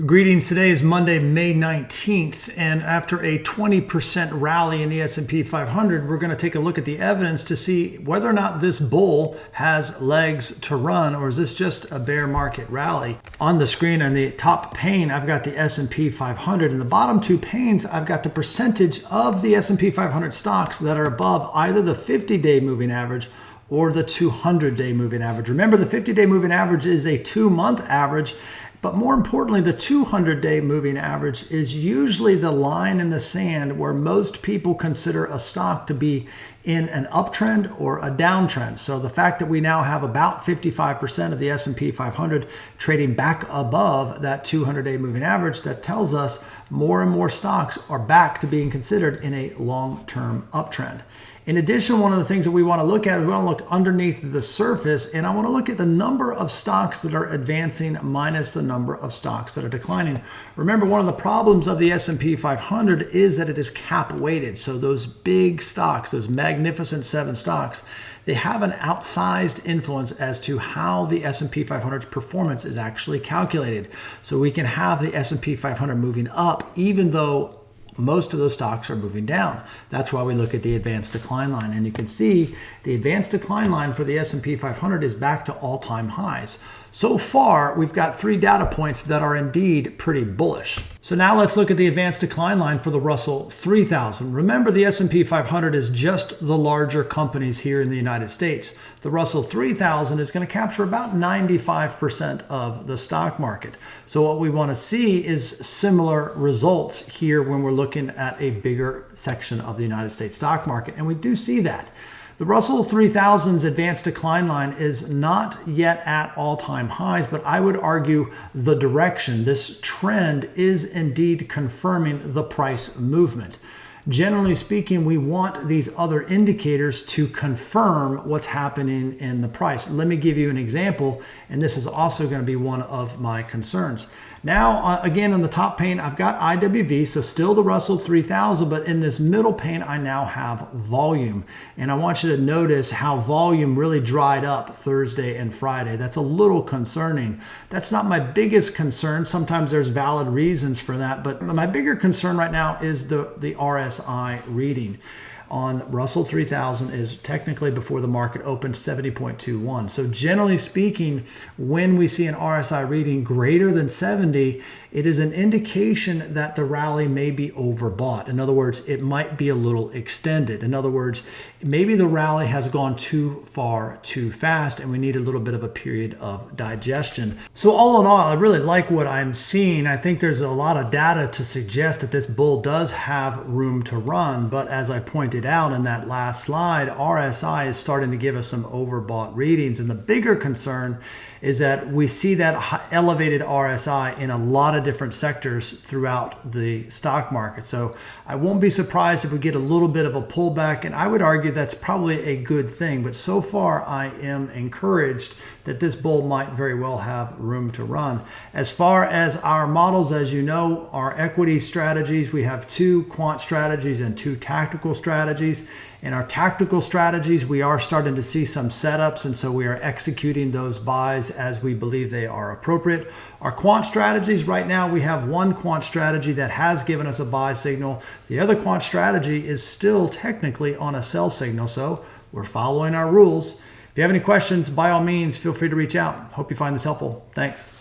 Greetings. Today is Monday, May 19th, and after a 20% rally in the S&P 500, we're going to take a look at the evidence to see whether or not this bull has legs to run, or is this just a bear market rally. On the screen on the top pane, I've got the S&P 500. In the bottom two panes, I've got the percentage of the S&P 500 stocks that are above either the 50-day moving average or the 200-day moving average. Remember, the 50-day moving average is a 2-month average. But more importantly, the 200-day moving average is usually the line in the sand where most people consider a stock to be in an uptrend or a downtrend. So the fact that we now have about 55% of the S&P 500 trading back above that 200-day moving average, that tells us more and more stocks are back to being considered in a long-term uptrend. In addition, one of the things that we want to look at is we want to look underneath the surface, and I want to look at the number of stocks that are advancing minus the number of stocks that are declining. Remember, one of the problems of the S&P 500 is that it is cap weighted. So those big stocks, those magnificent 7 stocks, they have an outsized influence as to how the S&P 500's performance is actually calculated. So we can have the S&P 500 moving up even though most of those stocks are moving down. That's why we look at the advanced decline line. And you can see the advanced decline line for the S&P 500 is back to all-time highs. So far, we've got 3 data points that are indeed pretty bullish. So now let's look at the advanced decline line for the Russell 3000. Remember, the S&P 500 is just the larger companies here in the United States. The Russell 3000 is going to capture about 95% of the stock market. So what we want to see is similar results here when we're looking at a bigger section of the United States stock market. And we do see that. The Russell 3000's advanced decline line is not yet at all-time highs, but I would argue the direction, this trend, is indeed confirming the price movement. Generally speaking, we want these other indicators to confirm what's happening in the price. Let me give you an example, and this is also going to be one of my concerns. Now, again, on the top pane, I've got IWV, so still the Russell 3000, but in this middle pane, I now have volume. And I want you to notice how volume really dried up Thursday and Friday. That's a little concerning. That's not my biggest concern. Sometimes there's valid reasons for that, but my bigger concern right now is the RSI reading on Russell 3000 is technically before the market opened 70.21. So generally speaking, when we see an RSI reading greater than 70, it is an indication that the rally may be overbought. In other words, it might be a little extended. In other words, maybe the rally has gone too far too fast and we need a little bit of a period of digestion. So all in all, I really like what I'm seeing. I think there's a lot of data to suggest that this bull does have room to run, but as I pointed out in that last slide, RSI is starting to give us some overbought readings, and the bigger concern is that we see that elevated RSI in a lot of different sectors throughout the stock market. So I won't be surprised if we get a little bit of a pullback, and I would argue that's probably a good thing. But so far, I am encouraged that this bull might very well have room to run. As far as our models, as you know, our equity strategies, we have 2 quant strategies and 2 tactical strategies. In our tactical strategies, we are starting to see some setups, and so we are executing those buys as we believe they are appropriate. Our quant strategies, right now, we have 1 quant strategy that has given us a buy signal. The other quant strategy is still technically on a sell signal, so we're following our rules. If you have any questions, by all means, feel free to reach out. Hope you find this helpful. Thanks.